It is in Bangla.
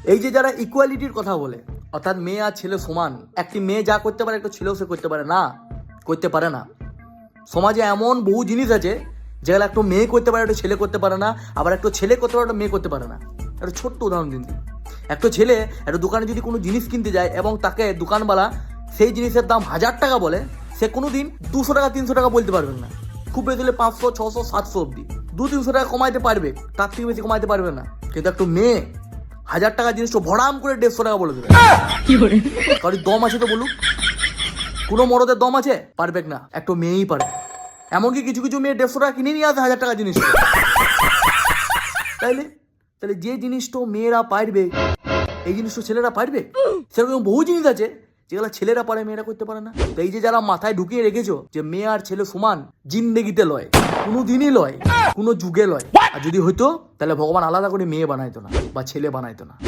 এই যে যারা ইকুয়ালিটির কথা বলে, অর্থাৎ মেয়ে আর ছেলে সমান, একটি মেয়ে যা করতে পারে একটা ছেলেও সে করতে পারে না, করতে পারে না। সমাজে এমন বহু জিনিস আছে যেগুলো একটা মেয়ে করতে পারে একটা ছেলে করতে পারে না, আবার একটা ছেলে করতে পারে একটা মেয়ে করতে পারে না। একটা ছোট্ট উদাহরণ দিন। একটা ছেলে একটা দোকানে যদি কোনো জিনিস কিনতে যায় এবং তাকে দোকানওয়ালা সেই জিনিসের দাম 1000 টাকা বলে, সে কোনো দিন 200 টাকা 300 টাকা বলতে পারবেন না। খুব বেশি হলে 500 600 700 অব্দি 200-300 টাকা কমাইতে পারবে, তার থেকে বেশি কমাইতে পারবে না। কিন্তু একটা মেয়ে 1000 টাকা জিনিসটা ভরাম করে 150 টাকা বলে দেবে। কারণ দম আছে তো বলুক, কোনো মরদের দম আছে? পারবে না, একটা মেয়েই পারে। এমনকি কিছু কিছু মেয়ে 150 টাকা কিনে নিয়ে আসে 1000 টাকা জিনিস। তাইলে তাহলে যে জিনিসটা মেয়েরা পারবে এই জিনিসটা ছেলেরা পারবে? সেরকম বহু জিনিস আছে যেগুলো ছেলেরা পারে মেয়েরা করতে পারে না। তো এই যে যারা মাথায় ঢুকিয়ে রেখেছো যে মেয়ে আর ছেলে সমান, জিন্দেগিতে লয়, কোনো দিনই লয়, কোনো যুগে লয়। আর যদি হইতো তাহলে ভগবান আলাদা করে মেয়ে বানাইতো না বা ছেলে বানাইতো না।